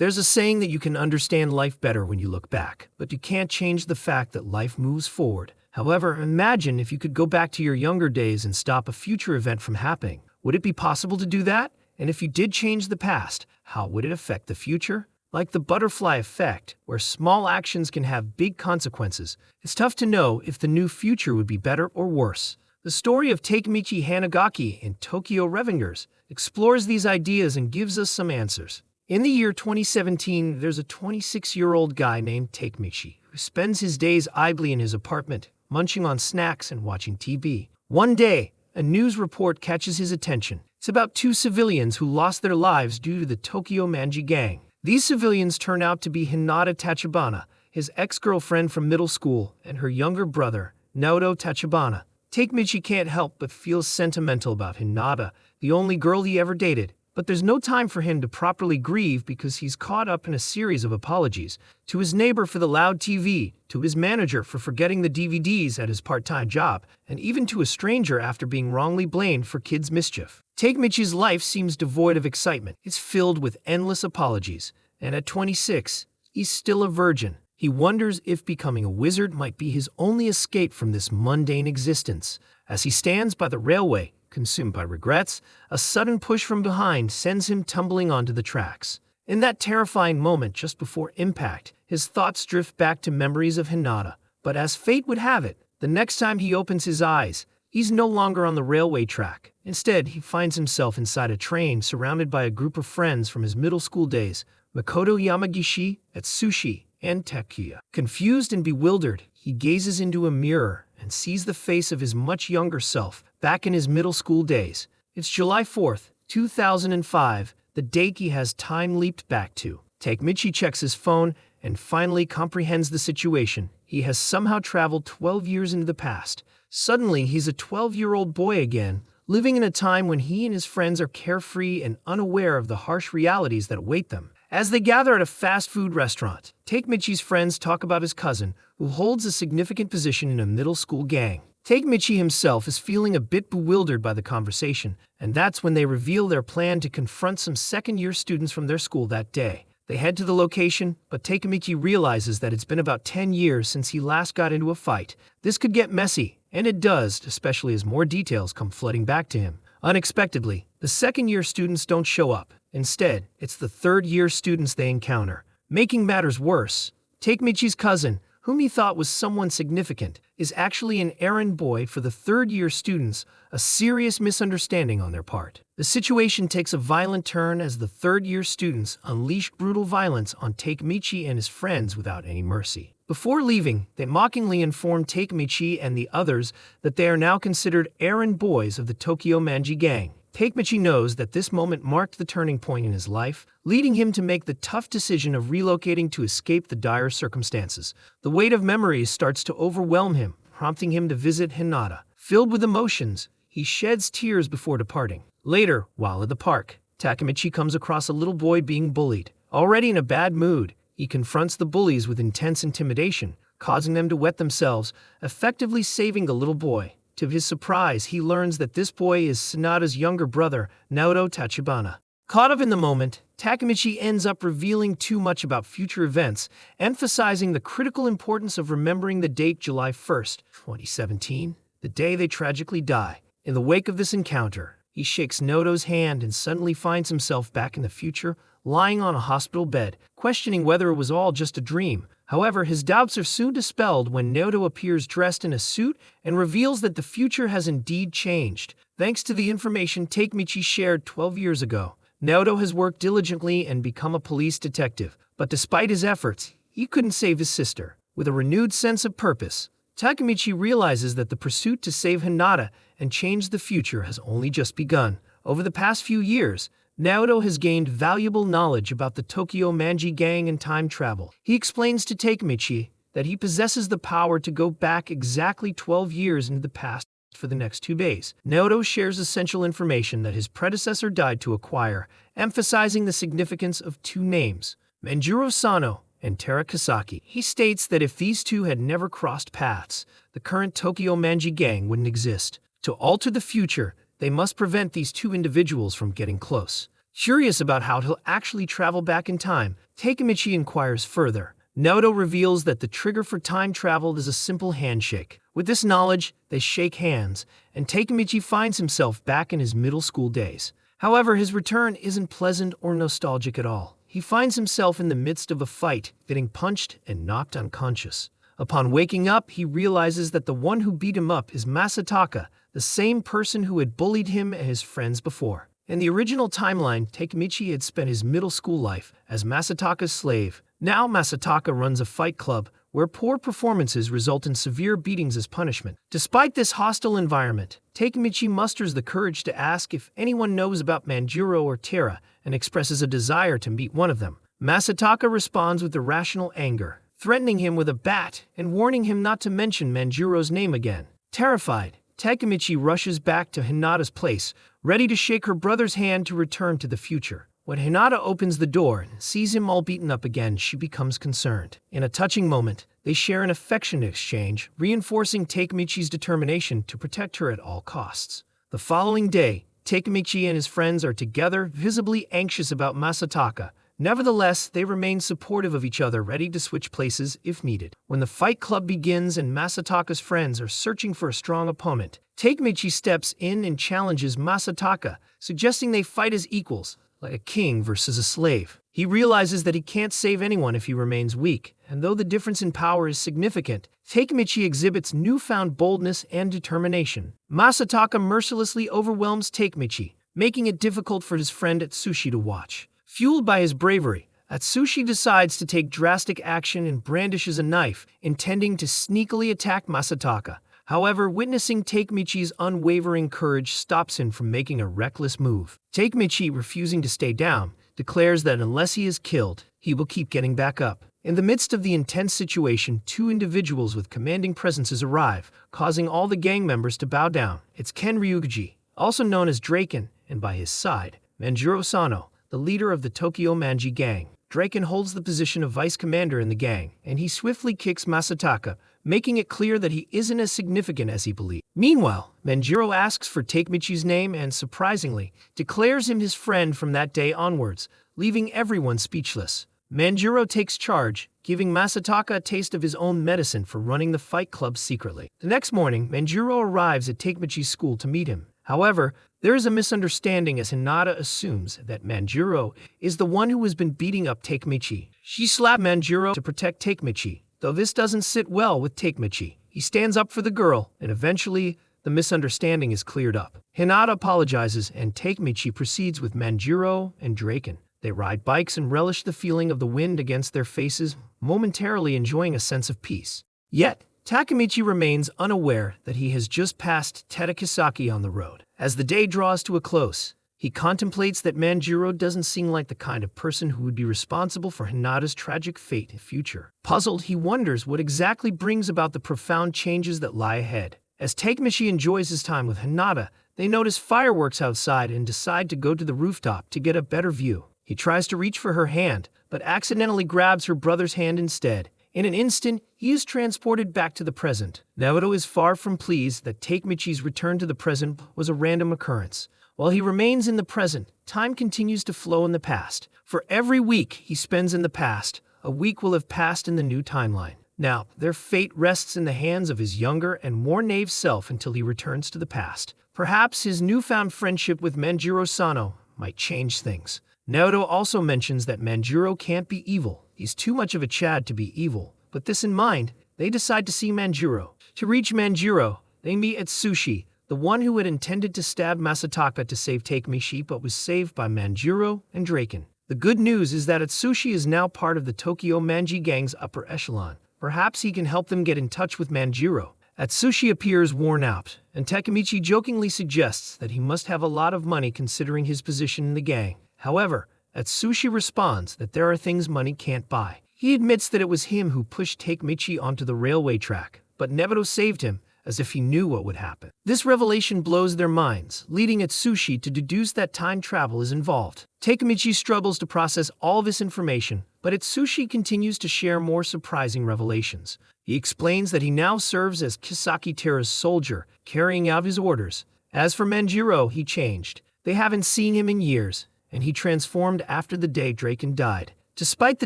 There's a saying that you can understand life better when you look back, but you can't change the fact that life moves forward. However, imagine if you could go back to your younger days and stop a future event from happening. Would it be possible to do that? And if you did change the past, how would it affect the future? Like the butterfly effect, where small actions can have big consequences, it's tough to know if the new future would be better or worse. The story of Takemichi Hanagaki in Tokyo Revengers explores these ideas and gives us some answers. In the year 2017, there's a 26-year-old guy named Takemichi who spends his days idly in his apartment, munching on snacks and watching TV. One day, a news report catches his attention. It's about two civilians who lost their lives due to the Tokyo Manji gang. These civilians turn out to be Hinata Tachibana, his ex-girlfriend from middle school, and her younger brother, Naoto Tachibana. Takemichi can't help but feel sentimental about Hinata, the only girl he ever dated. But there's no time for him to properly grieve because he's caught up in a series of apologies to his neighbor for the loud TV, to his manager for forgetting the DVDs at his part-time job, and even to a stranger after being wrongly blamed for kids' mischief. Takemichi's life seems devoid of excitement. It's filled with endless apologies, and at 26, he's still a virgin. He wonders if becoming a wizard might be his only escape from this mundane existence. As he stands by the railway, consumed by regrets, a sudden push from behind sends him tumbling onto the tracks. In that terrifying moment just before impact, his thoughts drift back to memories of Hinata. But as fate would have it, the next time he opens his eyes, he's no longer on the railway track. Instead, he finds himself inside a train surrounded by a group of friends from his middle school days, Makoto Yamagishi, Atsushi, and Takuya. Confused and bewildered, he gazes into a mirror and sees the face of his much younger self, back in his middle school days. It's July 4th, 2005, the date he has time leaped back to. Takemichi checks his phone and finally comprehends the situation. He has somehow traveled 12 years into the past. Suddenly, he's a 12-year-old boy again, living in a time when he and his friends are carefree and unaware of the harsh realities that await them. As they gather at a fast food restaurant, Takemichi's friends talk about his cousin, who holds a significant position in a middle school gang. Takemichi himself is feeling a bit bewildered by the conversation, and that's when they reveal their plan to confront some second-year students from their school that day. They head to the location, but Takemichi realizes that it's been about 10 years since he last got into a fight. This could get messy, and it does, especially as more details come flooding back to him. Unexpectedly, the second-year students don't show up. Instead, it's the third-year students they encounter. Making matters worse, Takemichi's cousin, whom he thought was someone significant, is actually an errand boy for the third-year students, a serious misunderstanding on their part. The situation takes a violent turn as the third-year students unleash brutal violence on Takemichi and his friends without any mercy. Before leaving, they mockingly inform Takemichi and the others that they are now considered errand boys of the Tokyo Manji gang. Takemichi knows that this moment marked the turning point in his life, leading him to make the tough decision of relocating to escape the dire circumstances. The weight of memories starts to overwhelm him, prompting him to visit Hinata. Filled with emotions, he sheds tears before departing. Later, while at the park, Takemichi comes across a little boy being bullied. Already in a bad mood, he confronts the bullies with intense intimidation, causing them to wet themselves, effectively saving the little boy. To his surprise, he learns that this boy is Hinata's younger brother, Naoto Tachibana. Caught up in the moment, Takemichi ends up revealing too much about future events, emphasizing the critical importance of remembering the date July 1st, 2017, the day they tragically die. In the wake of this encounter, he shakes Naoto's hand and suddenly finds himself back in the future, lying on a hospital bed, questioning whether it was all just a dream. However, his doubts are soon dispelled when Naoto appears dressed in a suit and reveals that the future has indeed changed. Thanks to the information Takemichi shared 12 years ago, Naoto has worked diligently and become a police detective. But despite his efforts, he couldn't save his sister. With a renewed sense of purpose, Takemichi realizes that the pursuit to save Hinata and change the future has only just begun. Over the past few years, Naoto has gained valuable knowledge about the Tokyo Manji gang and time travel. He explains to Takemichi that he possesses the power to go back exactly 12 years into the past for the next 2 days. Naoto shares essential information that his predecessor died to acquire, emphasizing the significance of 2 names, Manjiro Sano and Tera Kasaki. He states that if these two had never crossed paths, the current Tokyo Manji gang wouldn't exist. To alter the future, they must prevent these 2 individuals from getting close. Curious about how he'll actually travel back in time, Takemichi inquires further. Naoto reveals that the trigger for time travel is a simple handshake. With this knowledge, they shake hands, and Takemichi finds himself back in his middle school days. However, his return isn't pleasant or nostalgic at all. He finds himself in the midst of a fight, getting punched and knocked unconscious. Upon waking up, he realizes that the one who beat him up is Masataka, the same person who had bullied him and his friends before. In the original timeline, Takemichi had spent his middle school life as Masataka's slave. Now Masataka runs a fight club where poor performances result in severe beatings as punishment. Despite this hostile environment, Takemichi musters the courage to ask if anyone knows about Manjuro or Terra and expresses a desire to meet one of them. Masataka responds with irrational anger, threatening him with a bat and warning him not to mention Manjuro's name again. Terrified, Takemichi rushes back to Hinata's place, ready to shake her brother's hand to return to the future. When Hinata opens the door and sees him all beaten up again, she becomes concerned. In a touching moment, they share an affectionate exchange, reinforcing Takemichi's determination to protect her at all costs. The following day, Takemichi and his friends are together, visibly anxious about Masataka. Nevertheless, they remain supportive of each other, ready to switch places if needed. When the fight club begins and Masataka's friends are searching for a strong opponent, Takemichi steps in and challenges Masataka, suggesting they fight as equals, like a king versus a slave. He realizes that he can't save anyone if he remains weak, and though the difference in power is significant, Takemichi exhibits newfound boldness and determination. Masataka mercilessly overwhelms Takemichi, making it difficult for his friend Atsushi to watch. Fueled by his bravery, Atsushi decides to take drastic action and brandishes a knife, intending to sneakily attack Masataka. However, witnessing Takemichi's unwavering courage stops him from making a reckless move. Takemichi, refusing to stay down, declares that unless he is killed, he will keep getting back up. In the midst of the intense situation, two individuals with commanding presences arrive, causing all the gang members to bow down. It's Ken Ryuguchi, also known as Draken, and by his side, Manjuro Sano, the leader of the Tokyo Manji gang. Draken holds the position of vice commander in the gang, and he swiftly kicks Masataka, making it clear that he isn't as significant as he believed. Meanwhile, Manjuro asks for Takemichi's name and, surprisingly, declares him his friend from that day onwards, leaving everyone speechless. Manjuro takes charge, giving Masataka a taste of his own medicine for running the fight club secretly. The next morning, Manjuro arrives at Takemichi's school to meet him. However, there is a misunderstanding as Hinata assumes that Manjuro is the one who has been beating up Takemichi. She slapped Manjuro to protect Takemichi, though this doesn't sit well with Takemichi. He stands up for the girl, and eventually, the misunderstanding is cleared up. Hinata apologizes, and Takemichi proceeds with Manjuro and Draken. They ride bikes and relish the feeling of the wind against their faces, momentarily enjoying a sense of peace. Yet, Takemichi remains unaware that he has just passed Tadakisaki on the road. As the day draws to a close, he contemplates that Manjuro doesn't seem like the kind of person who would be responsible for Hinata's tragic fate in future. Puzzled, he wonders what exactly brings about the profound changes that lie ahead. As Takemichi enjoys his time with Hinata, they notice fireworks outside and decide to go to the rooftop to get a better view. He tries to reach for her hand, but accidentally grabs her brother's hand instead. In an instant, he is transported back to the present. Naoto is far from pleased that Takemichi's return to the present was a random occurrence. While he remains in the present, time continues to flow in the past. For every week he spends in the past, a week will have passed in the new timeline. Now, their fate rests in the hands of his younger and more naive self until he returns to the past. Perhaps his newfound friendship with Manjuro Sano might change things. Naoto also mentions that Manjuro can't be evil. He's too much of a Chad to be evil. With this in mind, they decide to see Manjuro. To reach Manjuro, they meet Atsushi, the one who had intended to stab Masataka to save Takemichi but was saved by Manjuro and Draken. The good news is that Atsushi is now part of the Tokyo Manji gang's upper echelon. Perhaps he can help them get in touch with Manjuro. Atsushi appears worn out, and Takemichi jokingly suggests that he must have a lot of money considering his position in the gang. However, Atsushi responds that there are things money can't buy. He admits that it was him who pushed Takemichi onto the railway track, but Naoto saved him, as if he knew what would happen. This revelation blows their minds, leading Atsushi to deduce that time travel is involved. Takemichi struggles to process all this information, but Atsushi continues to share more surprising revelations. He explains that he now serves as Kisaki Terra's soldier, carrying out his orders. As for Manjuro, he changed. They haven't seen him in years, and he transformed after the day Draken died. Despite the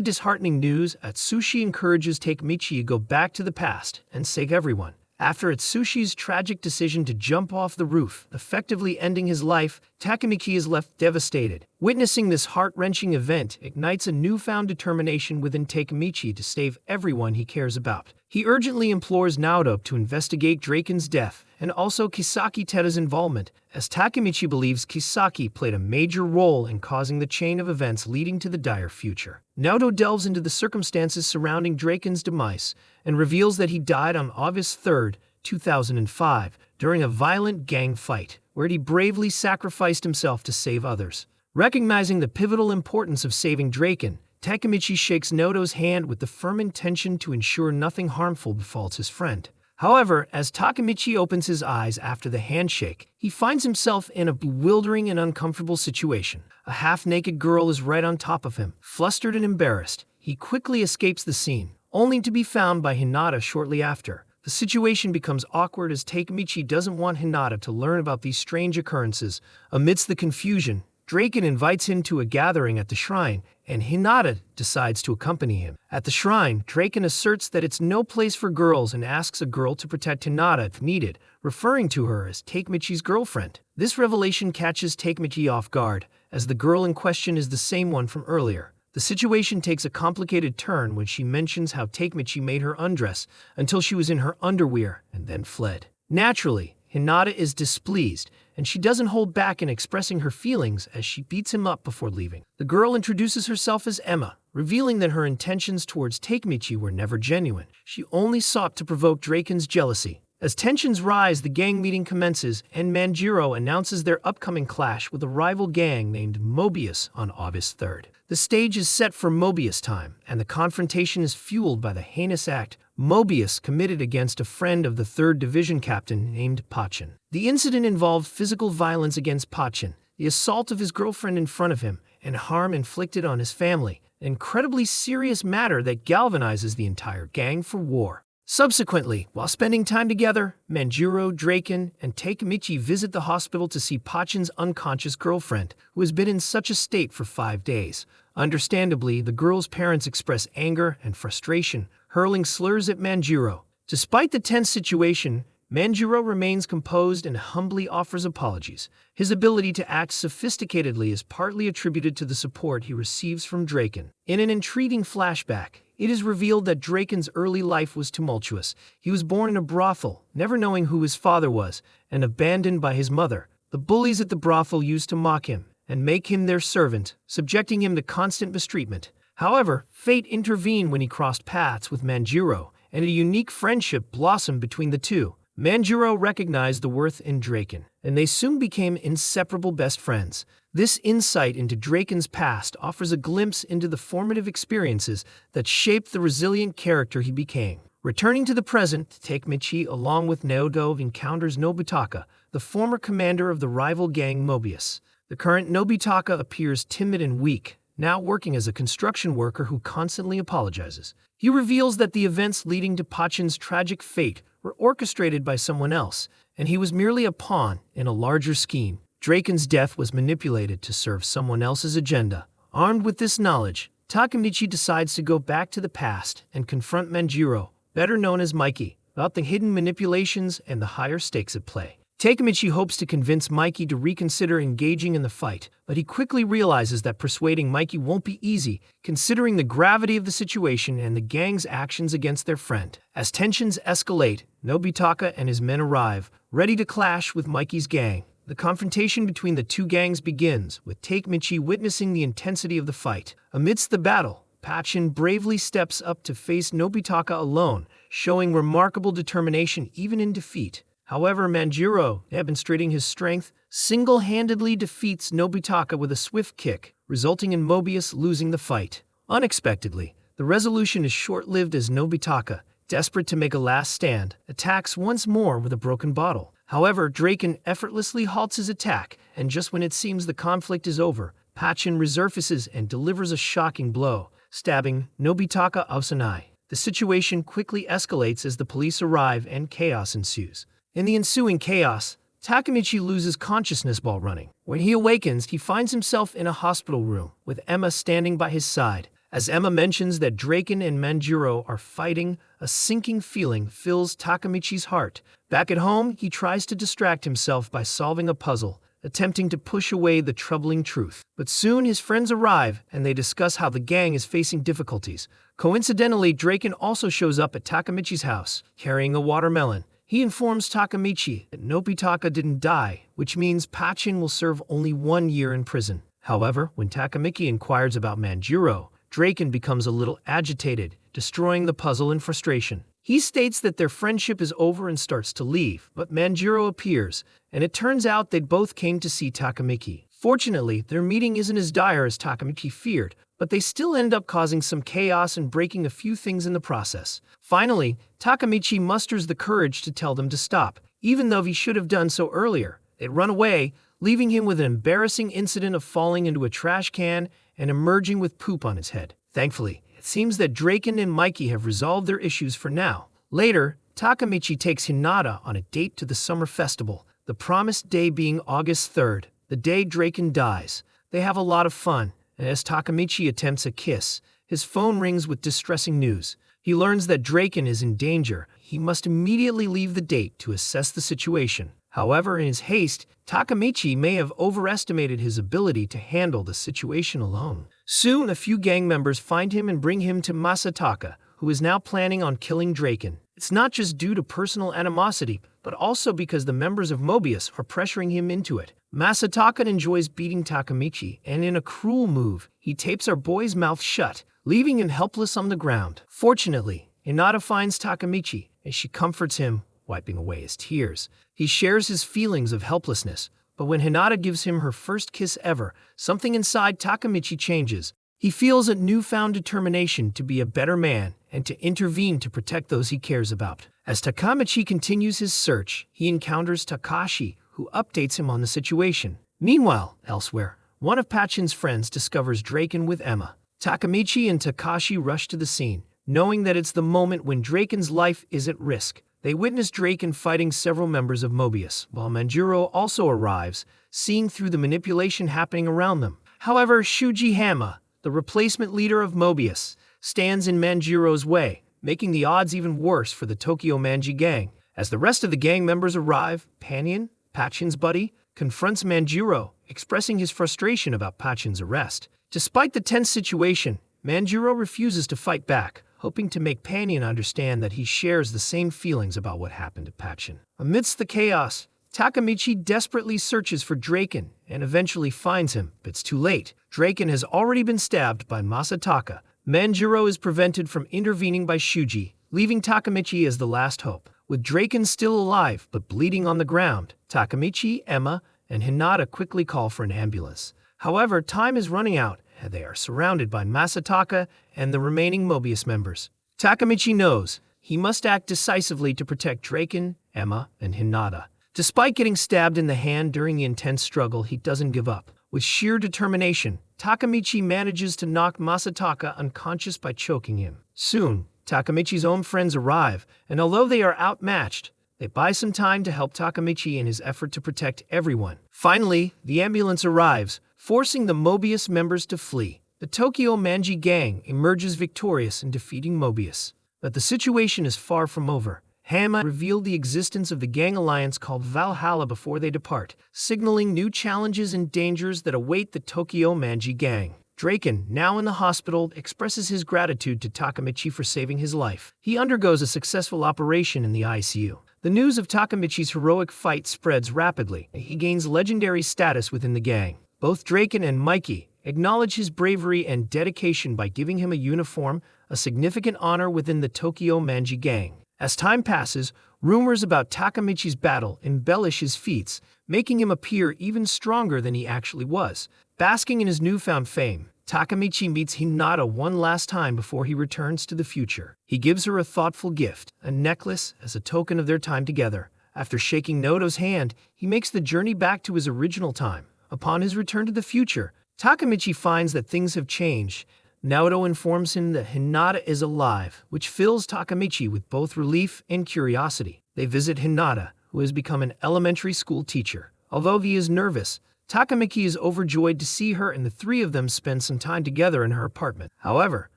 disheartening news, Atsushi encourages Takemichi to go back to the past and save everyone. After Atsushi's tragic decision to jump off the roof, effectively ending his life, Takemichi is left devastated. Witnessing this heart-wrenching event ignites a newfound determination within Takemichi to save everyone he cares about. He urgently implores Naoto to investigate Draken's death and also Kisaki Tera's involvement, as Takemichi believes Kisaki played a major role in causing the chain of events leading to the dire future. Naoto delves into the circumstances surrounding Draken's demise and reveals that he died on August 3, 2005, during a violent gang fight, where he bravely sacrificed himself to save others. Recognizing the pivotal importance of saving Draken, Takemichi shakes Naoto's hand with the firm intention to ensure nothing harmful befalls his friend. However, as Takemichi opens his eyes after the handshake, he finds himself in a bewildering and uncomfortable situation. A half-naked girl is right on top of him. Flustered and embarrassed, he quickly escapes the scene, only to be found by Hinata shortly after. The situation becomes awkward as Takemichi doesn't want Hinata to learn about these strange occurrences. Amidst the confusion, Draken invites him to a gathering at the shrine, and Hinata decides to accompany him. At the shrine, Draken asserts that it's no place for girls and asks a girl to protect Hinata if needed, referring to her as Takemichi's girlfriend. This revelation catches Takemichi off guard, as the girl in question is the same one from earlier. The situation takes a complicated turn when she mentions how Takemichi made her undress until she was in her underwear and then fled. Naturally, Hinata is displeased, and she doesn't hold back in expressing her feelings as she beats him up before leaving. The girl introduces herself as Emma, revealing that her intentions towards Takemichi were never genuine. She only sought to provoke Draken's jealousy. As tensions rise, the gang meeting commences, and Manjiro announces their upcoming clash with a rival gang named Mobius on August 3rd. The stage is set for Mobius time, and the confrontation is fueled by the heinous act Mobius committed against a friend of the 3rd Division captain named Pachin. The incident involved physical violence against Pachin, the assault of his girlfriend in front of him, and harm inflicted on his family, an incredibly serious matter that galvanizes the entire gang for war. Subsequently, while spending time together, Manjiro, Draken, and Takemichi visit the hospital to see Pachin's unconscious girlfriend, who has been in such a state for 5 days. Understandably, the girl's parents express anger and frustration, hurling slurs at Manjiro. Despite the tense situation, Manjiro remains composed and humbly offers apologies. His ability to act sophisticatedly is partly attributed to the support he receives from Draken. In an intriguing flashback, it is revealed that Draken's early life was tumultuous. He was born in a brothel, never knowing who his father was, and abandoned by his mother. The bullies at the brothel used to mock him and make him their servant, subjecting him to constant mistreatment. However, fate intervened when he crossed paths with Manjiro, and a unique friendship blossomed between the two. Manjiro recognized the worth in Draken, and they soon became inseparable best friends. This insight into Draken's past offers a glimpse into the formative experiences that shaped the resilient character he became. Returning to the present, Takemichi, along with Naoto, encounters Nobutaka, the former commander of the rival gang Mobius. The current Nobutaka appears timid and weak, now working as a construction worker who constantly apologizes. He reveals that the events leading to Pachin's tragic fate were orchestrated by someone else, and he was merely a pawn in a larger scheme. Draken's death was manipulated to serve someone else's agenda. Armed with this knowledge, Takemichi decides to go back to the past and confront Manjiro, better known as Mikey, about the hidden manipulations and the higher stakes at play. Takemichi hopes to convince Mikey to reconsider engaging in the fight, but he quickly realizes that persuading Mikey won't be easy, considering the gravity of the situation and the gang's actions against their friend. As tensions escalate, Nobutaka and his men arrive, ready to clash with Mikey's gang. The confrontation between the two gangs begins, with Takemichi witnessing the intensity of the fight. Amidst the battle, Pachin bravely steps up to face Nobutaka alone, showing remarkable determination even in defeat. However, Manjiro, demonstrating his strength, single-handedly defeats Nobutaka with a swift kick, resulting in Mobius losing the fight. Unexpectedly, the resolution is short-lived as Nobutaka, desperate to make a last stand, attacks once more with a broken bottle. However, Draken effortlessly halts his attack, and just when it seems the conflict is over, Pachin resurfaces and delivers a shocking blow, stabbing Nobutaka Osanai. The situation quickly escalates as the police arrive and chaos ensues. In the ensuing chaos, Takamichi loses consciousness while running. When he awakens, he finds himself in a hospital room, with Emma standing by his side. As Emma mentions that Draken and Manjiro are fighting, a sinking feeling fills Takamichi's heart. Back at home, he tries to distract himself by solving a puzzle, attempting to push away the troubling truth. But soon his friends arrive, and they discuss how the gang is facing difficulties. Coincidentally, Draken also shows up at Takamichi's house, carrying a watermelon. He informs Takamichi that Nobitaka didn't die, which means Pachin will serve only 1 year in prison. However, when Takamichi inquires about Manjiro, Draken becomes a little agitated, destroying the puzzle in frustration. He states that their friendship is over and starts to leave, but Manjiro appears, and it turns out they both came to see Takamichi. Fortunately, their meeting isn't as dire as Takamichi feared, but they still end up causing some chaos and breaking a few things in the process. Finally, Takamichi musters the courage to tell them to stop, even though he should have done so earlier. They run away, leaving him with an embarrassing incident of falling into a trash can and emerging with poop on his head. Thankfully, it seems that Draken and Mikey have resolved their issues for now. Later, Takamichi takes Hinata on a date to the summer festival, the promised day being August 3rd, the day Draken dies. They have a lot of fun, and as Takamichi attempts a kiss, his phone rings with distressing news. He learns that Draken is in danger. He must immediately leave the date to assess the situation. However, in his haste, Takamichi may have overestimated his ability to handle the situation alone. Soon, a few gang members find him and bring him to Masataka, who is now planning on killing Draken. It's not just due to personal animosity, but also because the members of Mobius are pressuring him into it. Masataka enjoys beating Takamichi, and in a cruel move, he tapes our boy's mouth shut, leaving him helpless on the ground. Fortunately, Hinata finds Takamichi, and she comforts him, wiping away his tears. He shares his feelings of helplessness, but when Hinata gives him her first kiss ever, something inside Takamichi changes. He feels a newfound determination to be a better man and to intervene to protect those he cares about. As Takamichi continues his search, he encounters Takashi, who updates him on the situation. Meanwhile, elsewhere, one of Pachin's friends discovers Draken with Emma. Takamichi and Takashi rush to the scene, knowing that it's the moment when Draken's life is at risk. They witness Draken fighting several members of Mobius, while Manjiro also arrives, seeing through the manipulation happening around them. However, Shuji Hama, the replacement leader of Mobius, stands in Manjiro's way, making the odds even worse for the Tokyo Manji gang. As the rest of the gang members arrive, Panion, Pachin's buddy, confronts Manjiro, expressing his frustration about Pachin's arrest. Despite the tense situation, Manjiro refuses to fight back, hoping to make Panion understand that he shares the same feelings about what happened to Pachin. Amidst the chaos, Takamichi desperately searches for Draken and eventually finds him, but it's too late. Draken has already been stabbed by Masataka. Manjiro is prevented from intervening by Shuji, leaving Takamichi as the last hope. With Draken still alive but bleeding on the ground, Takamichi, Emma, and Hinata quickly call for an ambulance. However, time is running out, and they are surrounded by Masataka and the remaining Mobius members. Takamichi knows he must act decisively to protect Draken, Emma, and Hinata. Despite getting stabbed in the hand during the intense struggle, he doesn't give up. With sheer determination, Takamichi manages to knock Masataka unconscious by choking him. Soon, Takamichi's own friends arrive, and although they are outmatched, they buy some time to help Takamichi in his effort to protect everyone. Finally, the ambulance arrives, forcing the Mobius members to flee. The Tokyo Manji gang emerges victorious in defeating Mobius. But the situation is far from over. Hama revealed the existence of the gang alliance called Valhalla before they depart, signaling new challenges and dangers that await the Tokyo Manji gang. Draken, now in the hospital, expresses his gratitude to Takamichi for saving his life. He undergoes a successful operation in the ICU. The news of Takamichi's heroic fight spreads rapidly, and he gains legendary status within the gang. Both Draken and Mikey acknowledge his bravery and dedication by giving him a uniform, a significant honor within the Tokyo Manji gang. As time passes, rumors about Takamichi's battle embellish his feats, making him appear even stronger than he actually was. Basking in his newfound fame, Takamichi meets Hinata one last time before he returns to the future. He gives her a thoughtful gift, a necklace, as a token of their time together. After shaking Noto's hand, he makes the journey back to his original time. Upon his return to the future, Takamichi finds that things have changed. Naoto informs him that Hinata is alive, which fills Takamichi with both relief and curiosity. They visit Hinata, who has become an elementary school teacher. Although he is nervous, Takamiki is overjoyed to see her and the three of them spend some time together in her apartment. However,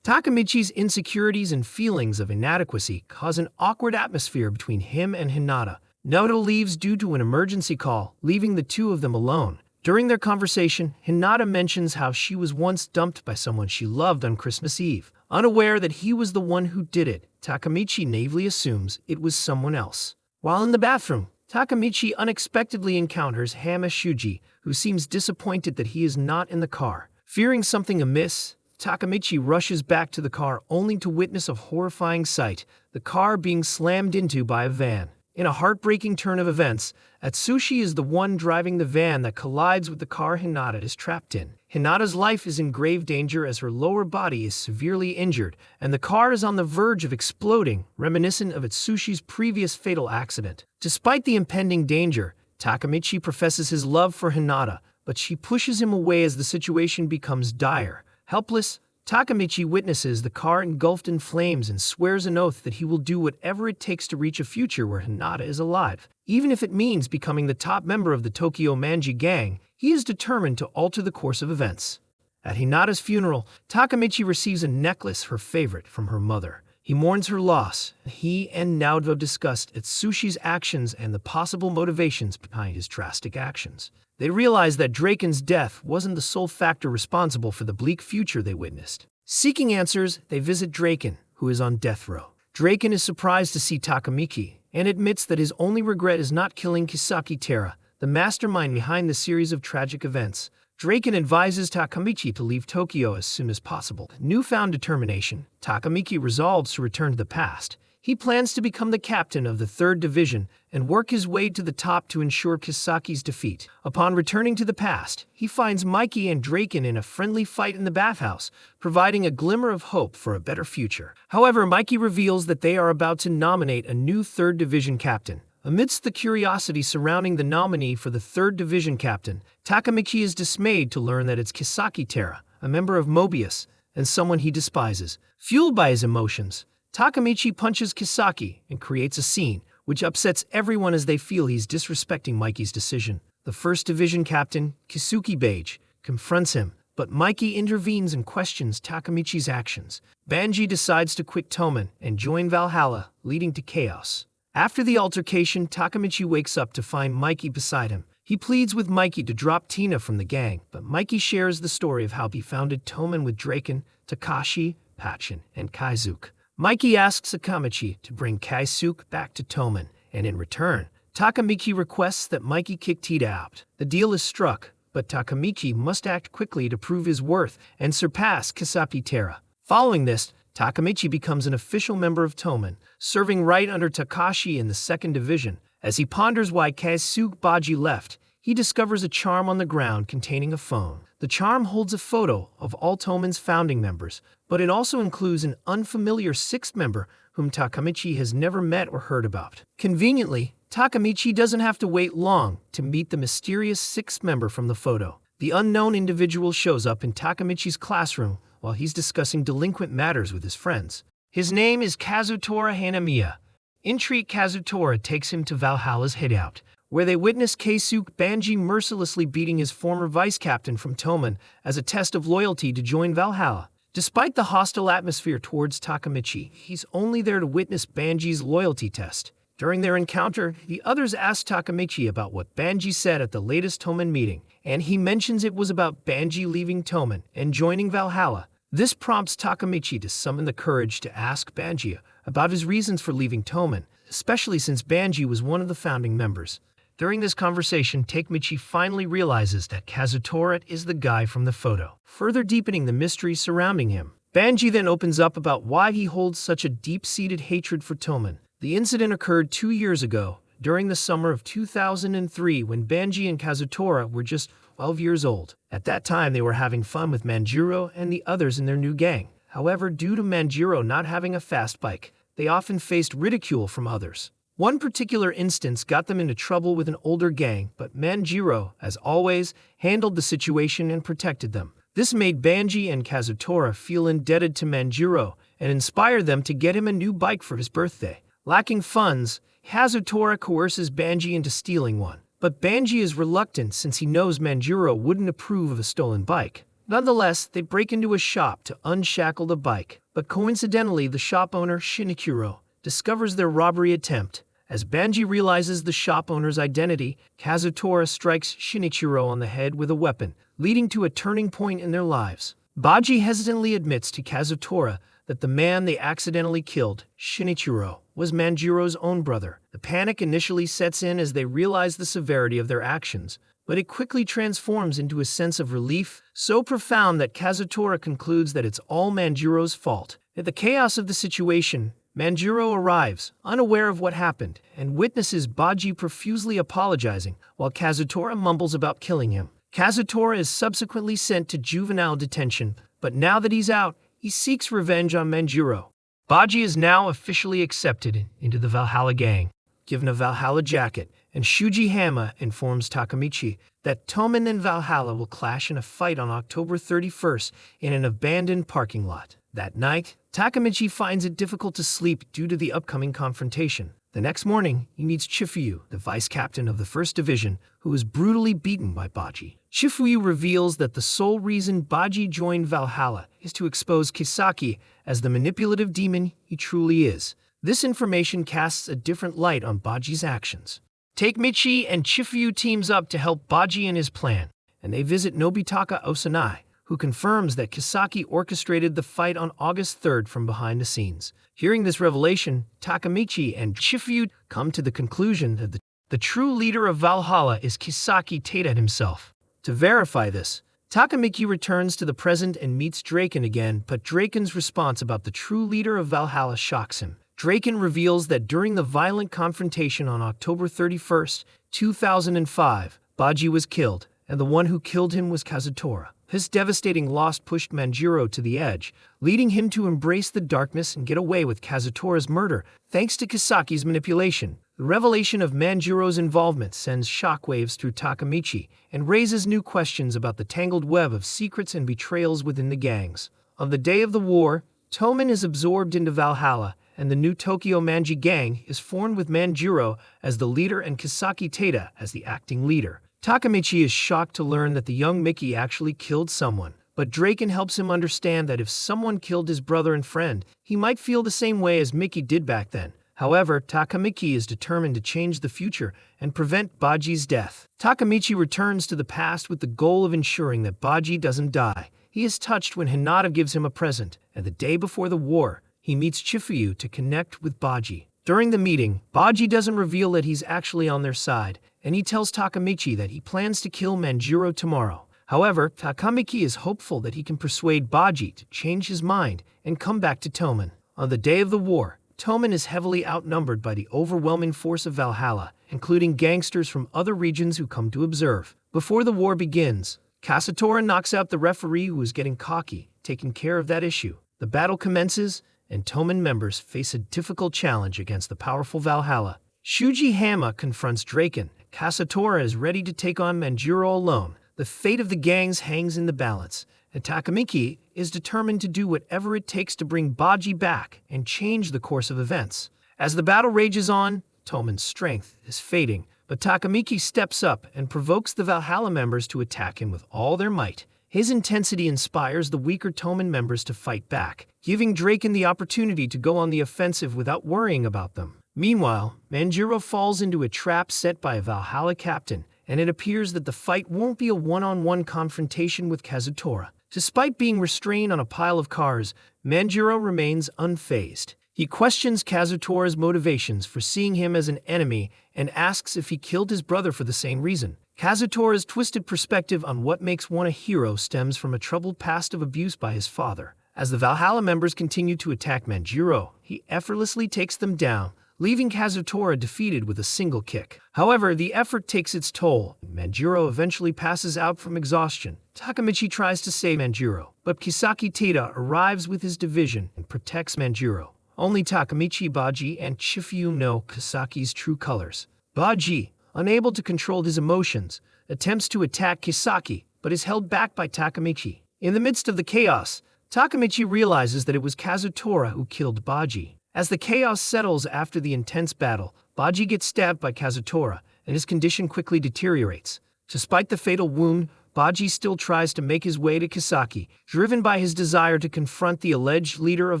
Takamichi's insecurities and feelings of inadequacy cause an awkward atmosphere between him and Hinata. Naoto leaves due to an emergency call, leaving the two of them alone. During their conversation, Hinata mentions how she was once dumped by someone she loved on Christmas Eve. Unaware that he was the one who did it, Takamichi naively assumes it was someone else. While in the bathroom, Takamichi unexpectedly encounters Hama Shuji, who seems disappointed that he is not in the car. Fearing something amiss, Takamichi rushes back to the car only to witness a horrifying sight, the car being slammed into by a van. In a heartbreaking turn of events, Atsushi is the one driving the van that collides with the car Hinata is trapped in. Hinata's life is in grave danger as her lower body is severely injured, and the car is on the verge of exploding, reminiscent of Atsushi's previous fatal accident. Despite the impending danger, Takamichi professes his love for Hinata, but she pushes him away as the situation becomes dire. Helpless, Takamichi witnesses the car engulfed in flames and swears an oath that he will do whatever it takes to reach a future where Hinata is alive. Even if it means becoming the top member of the Tokyo Manji gang, he is determined to alter the course of events. At Hinata's funeral, Takamichi receives a necklace, her favorite, from her mother. He mourns her loss. He and Naoto discussed Atsushi's actions and the possible motivations behind his drastic actions. They realized that Draken's death wasn't the sole factor responsible for the bleak future they witnessed. Seeking answers, they visit Draken, who is on death row. Draken is surprised to see Takamiki and admits that his only regret is not killing Kisaki Tera, the mastermind behind the series of tragic events. Draken advises Takamichi to leave Tokyo as soon as possible. Newfound determination, Takamiki resolves to return to the past. He plans to become the captain of the 3rd Division and work his way to the top to ensure Kisaki's defeat. Upon returning to the past, he finds Mikey and Draken in a friendly fight in the bathhouse, providing a glimmer of hope for a better future. However, Mikey reveals that they are about to nominate a new 3rd Division captain. Amidst the curiosity surrounding the nominee for the 3rd Division captain, Takamichi is dismayed to learn that it's Kisaki Tera, a member of Mobius, and someone he despises. Fueled by his emotions, Takamichi punches Kisaki and creates a scene, which upsets everyone as they feel he's disrespecting Mikey's decision. The 1st Division captain, Kisuki Beige, confronts him, but Mikey intervenes and questions Takamichi's actions. Banji decides to quit Toman and join Valhalla, leading to chaos. After the altercation, Takamichi wakes up to find Mikey beside him. He pleads with Mikey to drop Tina from the gang, but Mikey shares the story of how he founded Toman with Draken, Takashi, Pachin, and Kaizuk. Mikey asks Takamichi to bring Kaisuke back to Toman, and in return, Takamichi requests that Mikey kick Tina out. The deal is struck, but Takamichi must act quickly to prove his worth and surpass Kisaki Tera. Following this, Takamichi becomes an official member of Toman, serving right under Takashi in the 2nd Division. As he ponders why Kaisuke Baji left, he discovers a charm on the ground containing a phone. The charm holds a photo of all Toman's founding members, but it also includes an unfamiliar 6th member whom Takamichi has never met or heard about. Conveniently, Takamichi doesn't have to wait long to meet the mysterious 6th member from the photo. The unknown individual shows up in Takamichi's classroom while he's discussing delinquent matters with his friends. His name is Kazutora Hanamiya. Intrigued, Kazutora takes him to Valhalla's hideout, where they witness Keisuke Banji mercilessly beating his former vice-captain from Toman as a test of loyalty to join Valhalla. Despite the hostile atmosphere towards Takamichi, he's only there to witness Banji's loyalty test. During their encounter, the others ask Takamichi about what Banji said at the latest Toman meeting, and he mentions it was about Banji leaving Toman and joining Valhalla. This prompts Takamichi to summon the courage to ask Banji about his reasons for leaving Toman, especially since Banji was one of the founding members. During this conversation, Takamichi finally realizes that Kazutora is the guy from the photo, further deepening the mystery surrounding him. Banji then opens up about why he holds such a deep-seated hatred for Toman. The incident occurred 2 years ago, during the summer of 2003, when Banji and Kazutora were just 12 years old. At that time, they were having fun with Manjiro and the others in their new gang. However, due to Manjiro not having a fast bike, they often faced ridicule from others. One particular instance got them into trouble with an older gang, but Manjiro, as always, handled the situation and protected them. This made Banji and Kazutora feel indebted to Manjiro and inspired them to get him a new bike for his birthday. Lacking funds, Kazutora coerces Banji into stealing one, but Banji is reluctant since he knows Manjuro wouldn't approve of a stolen bike. Nonetheless, they break into a shop to unshackle the bike, but coincidentally the shop owner, Shinichiro, discovers their robbery attempt. As Banji realizes the shop owner's identity, Kazutora strikes Shinichiro on the head with a weapon, leading to a turning point in their lives. Baji hesitantly admits to Kazutora that the man they accidentally killed, Shinichiro, was Manjuro's own brother. The panic initially sets in as they realize the severity of their actions, but it quickly transforms into a sense of relief so profound that Kazutora concludes that it's all Manjuro's fault. At the chaos of the situation, Manjuro arrives, unaware of what happened, and witnesses Baji profusely apologizing, while Kazutora mumbles about killing him. Kazutora is subsequently sent to juvenile detention, but now that he's out, he seeks revenge on Manjuro. Baji is now officially accepted into the Valhalla gang, given a Valhalla jacket, and Shuji Hama informs Takamichi that Tomen and Valhalla will clash in a fight on October 31st in an abandoned parking lot. That night, Takamichi finds it difficult to sleep due to the upcoming confrontation. The next morning, he meets Chifuyu, the vice captain of the 1st Division, who is brutally beaten by Baji. Chifuyu reveals that the sole reason Baji joined Valhalla is to expose Kisaki as the manipulative demon he truly is. This information casts a different light on Baji's actions. Takemichi and Chifuyu teams up to help Baji in his plan, and they visit Nobitaka Osanai, who confirms that Kisaki orchestrated the fight on August 3rd from behind the scenes. Hearing this revelation, Takemichi and Chifuyu come to the conclusion that the true leader of Valhalla is Kisaki Tada himself. To verify this, Takemichi returns to the present and meets Draken again, but Draken's response about the true leader of Valhalla shocks him. Draken reveals that during the violent confrontation on October 31st, 2005, Baji was killed, and the one who killed him was Kazutora. His devastating loss pushed Manjuro to the edge, leading him to embrace the darkness and get away with Kazutora's murder, thanks to Kisaki's manipulation. The revelation of Manjuro's involvement sends shockwaves through Takemichi and raises new questions about the tangled web of secrets and betrayals within the gangs. On the day of the war, Tomen is absorbed into Valhalla, and the new Tokyo Manji gang is formed with Manjuro as the leader and Kisaki Tada as the acting leader. Takemichi is shocked to learn that the young Mickey actually killed someone, but Draken helps him understand that if someone killed his brother and friend, he might feel the same way as Mickey did back then. However, Takemichi is determined to change the future and prevent Baji's death. Takemichi returns to the past with the goal of ensuring that Baji doesn't die. He is touched when Hinata gives him a present, and the day before the war, he meets Chifuyu to connect with Baji. During the meeting, Baji doesn't reveal that he's actually on their side, and he tells Takemichi that he plans to kill Manjuro tomorrow. However, Takemichi is hopeful that he can persuade Baji to change his mind and come back to Tomen. On the day of the war, Tomen is heavily outnumbered by the overwhelming force of Valhalla, including gangsters from other regions who come to observe. Before the war begins, Kazutora knocks out the referee who is getting cocky, taking care of that issue. The battle commences, and Tomen members face a difficult challenge against the powerful Valhalla. Shuji Hama confronts Draken. Kazutora is ready to take on Manjuro alone. The fate of the gangs hangs in the balance, and Takemichi is determined to do whatever it takes to bring Baji back and change the course of events. As the battle rages on, Tomen's strength is fading, but Takemichi steps up and provokes the Valhalla members to attack him with all their might. His intensity inspires the weaker Tomen members to fight back, giving Draken the opportunity to go on the offensive without worrying about them. Meanwhile, Manjuro falls into a trap set by a Valhalla captain, and it appears that the fight won't be a one-on-one confrontation with Kazutora. Despite being restrained on a pile of cars, Manjuro remains unfazed. He questions Kazutora's motivations for seeing him as an enemy and asks if he killed his brother for the same reason. Kazutora's twisted perspective on what makes one a hero stems from a troubled past of abuse by his father. As the Valhalla members continue to attack Manjuro, he effortlessly takes them down, leaving Kazutora defeated with a single kick. However, the effort takes its toll, and Manjuro eventually passes out from exhaustion. Takemichi tries to save Manjuro, but Kisaki Tada arrives with his division and protects Manjuro. Only Takemichi, Baji, and Chifuyu know Kisaki's true colors. Baji, unable to control his emotions, attempts to attack Kisaki, but is held back by Takemichi. In the midst of the chaos, Takemichi realizes that it was Kazutora who killed Baji. As the chaos settles after the intense battle, Baji gets stabbed by Kazutora, and his condition quickly deteriorates. Despite the fatal wound, Baji still tries to make his way to Kisaki, driven by his desire to confront the alleged leader of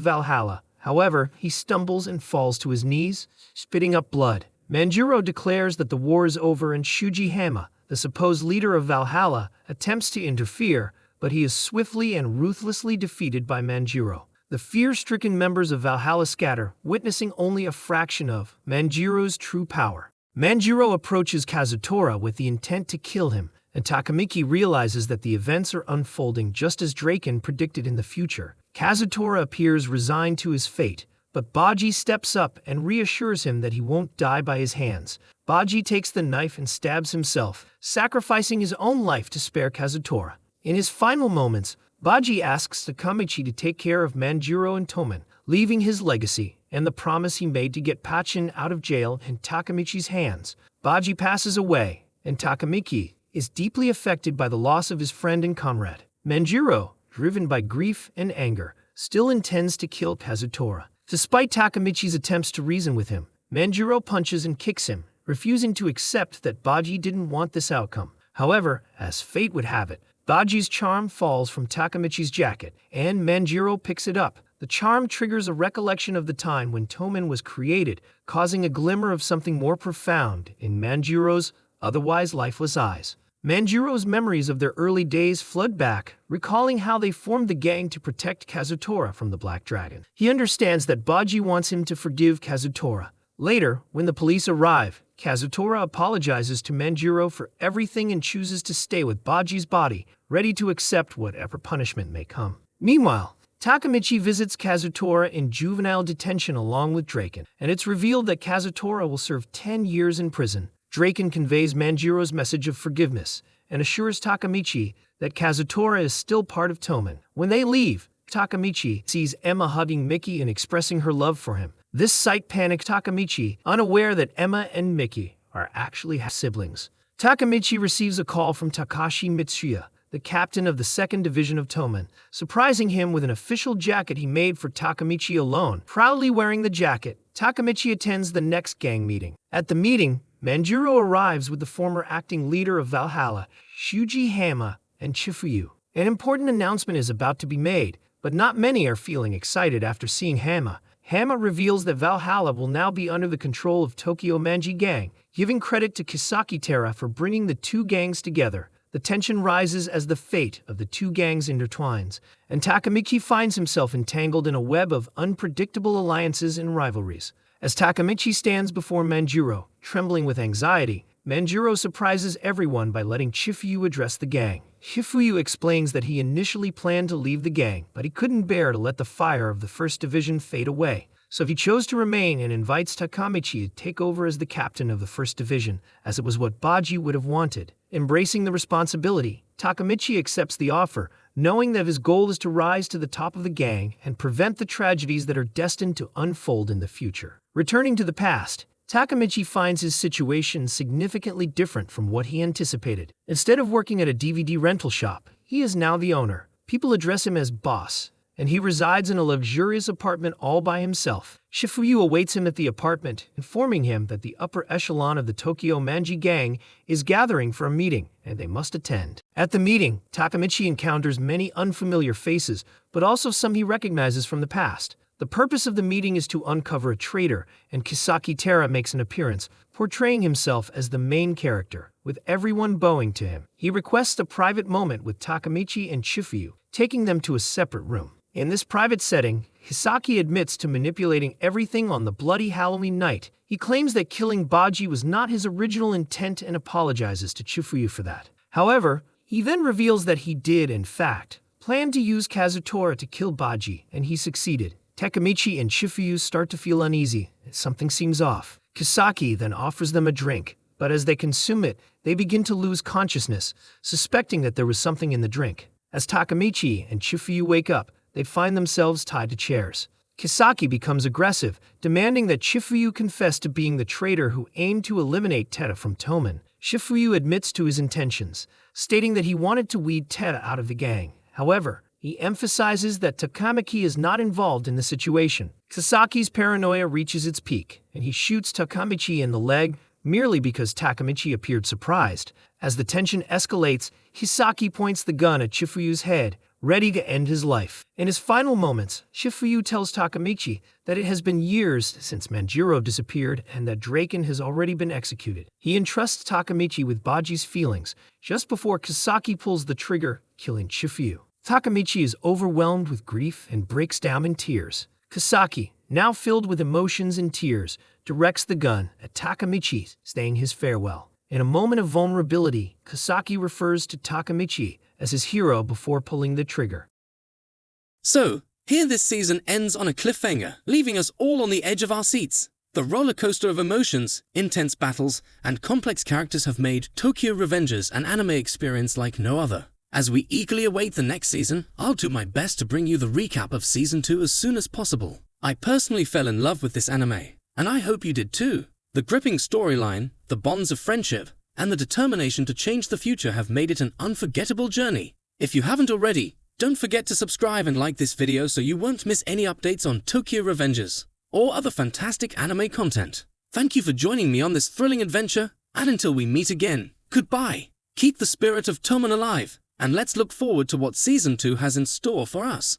Valhalla. However, he stumbles and falls to his knees, spitting up blood. Manjiro declares that the war is over and Shuji Hama, the supposed leader of Valhalla, attempts to interfere, but he is swiftly and ruthlessly defeated by Manjiro. The fear-stricken members of Valhalla scatter, witnessing only a fraction of Manjiro's true power. Manjiro approaches Kazutora with the intent to kill him, and Takamiki realizes that the events are unfolding just as Draken predicted in the future. Kazutora appears resigned to his fate, but Baji steps up and reassures him that he won't die by his hands. Baji takes the knife and stabs himself, sacrificing his own life to spare Kazutora. In his final moments, Baji asks Takamichi to take care of Manjiro and Tomen, leaving his legacy and the promise he made to get Pachin out of jail in Takamichi's hands. Baji passes away, and Takamiki is deeply affected by the loss of his friend and comrade. Manjiro, driven by grief and anger, still intends to kill Kazutora. Despite Takamichi's attempts to reason with him, Manjiro punches and kicks him, refusing to accept that Baji didn't want this outcome. However, as fate would have it, Baji's charm falls from Takamichi's jacket, and Manjiro picks it up. The charm triggers a recollection of the time when Tomen was created, causing a glimmer of something more profound in Manjiro's otherwise lifeless eyes. Manjiro's memories of their early days flood back, recalling how they formed the gang to protect Kazutora from the Black Dragon. He understands that Baji wants him to forgive Kazutora. Later, when the police arrive, Kazutora apologizes to Manjiro for everything and chooses to stay with Baji's body, ready to accept whatever punishment may come. Meanwhile, Takamichi visits Kazutora in juvenile detention along with Draken, and it's revealed that Kazutora will serve 10 years in prison. Draken conveys Manjiro's message of forgiveness and assures Takamichi that Kazutora is still part of Tomen. When they leave, Takamichi sees Emma hugging Miki and expressing her love for him. This sight panics Takamichi, unaware that Emma and Miki are actually siblings. Takamichi receives a call from Takashi Mitsuya, the captain of the 2nd Division of Tomen, surprising him with an official jacket he made for Takamichi alone. Proudly wearing the jacket, Takamichi attends the next gang meeting. At the meeting, Manjiro arrives with the former acting leader of Valhalla, Shuji Hama, and Chifuyu. An important announcement is about to be made, but not many are feeling excited after seeing Hama. Hama reveals that Valhalla will now be under the control of Tokyo Manji Gang, giving credit to Kisaki Terra for bringing the two gangs together. The tension rises as the fate of the two gangs intertwines, and Takamichi finds himself entangled in a web of unpredictable alliances and rivalries. As Takamichi stands before Manjiro, trembling with anxiety, Manjiro surprises everyone by letting Chifuyu address the gang. Chifuyu explains that he initially planned to leave the gang, but he couldn't bear to let the fire of the 1st Division fade away. So he chose to remain and invites Takamichi to take over as the captain of the 1st Division, as it was what Baji would have wanted. Embracing the responsibility, Takamichi accepts the offer, knowing that his goal is to rise to the top of the gang and prevent the tragedies that are destined to unfold in the future. Returning to the past, Takamichi finds his situation significantly different from what he anticipated. Instead of working at a DVD rental shop, he is now the owner. People address him as boss, and he resides in a luxurious apartment all by himself. Chifuyu awaits him at the apartment, informing him that the upper echelon of the Tokyo Manji Gang is gathering for a meeting, and they must attend. At the meeting, Takamichi encounters many unfamiliar faces, but also some he recognizes from the past. The purpose of the meeting is to uncover a traitor, and Kisaki Terra makes an appearance, portraying himself as the main character, with everyone bowing to him. He requests a private moment with Takamichi and Chifuyu, taking them to a separate room. In this private setting, Hisaki admits to manipulating everything on the bloody Halloween night. He claims that killing Baji was not his original intent and apologizes to Chifuyu for that. However, he then reveals that he did, in fact, plan to use Kazutora to kill Baji, and he succeeded. Takamichi and Chifuyu start to feel uneasy. Something seems off. Kisaki then offers them a drink, but as they consume it, they begin to lose consciousness, suspecting that there was something in the drink. As Takamichi and Chifuyu wake up, they find themselves tied to chairs. Kisaki becomes aggressive, demanding that Chifuyu confess to being the traitor who aimed to eliminate Teta from Tomen. Chifuyu admits to his intentions, stating that he wanted to weed Teta out of the gang. However, he He emphasizes that Takamaki is not involved in the situation. Sasaki's paranoia reaches its peak, and he shoots Takamichi in the leg merely because Takamichi appeared surprised. As the tension escalates, Hisaki points the gun at Shifuyu's head, ready to end his life. In his final moments, Shifuyu tells Takamichi that it has been years since Manjiro disappeared and that Draken has already been executed. He entrusts Takamichi with Baji's feelings just before Kisaki pulls the trigger, killing Shifuyu. Takamichi is overwhelmed with grief and breaks down in tears. Kisaki, now filled with emotions and tears, directs the gun at Takamichi, saying his farewell. In a moment of vulnerability, Kisaki refers to Takamichi as his hero before pulling the trigger. So, here this season ends on a cliffhanger, leaving us all on the edge of our seats. The roller coaster of emotions, intense battles, and complex characters have made Tokyo Revengers an anime experience like no other. As we eagerly await the next season, I'll do my best to bring you the recap of Season 2 as soon as possible. I personally fell in love with this anime, and I hope you did too. The gripping storyline, the bonds of friendship, and the determination to change the future have made it an unforgettable journey. If you haven't already, don't forget to subscribe and like this video so you won't miss any updates on Tokyo Revengers or other fantastic anime content. Thank you for joining me on this thrilling adventure, and until we meet again, goodbye. Keep the spirit of Toman alive, and let's look forward to what Season 2 has in store for us.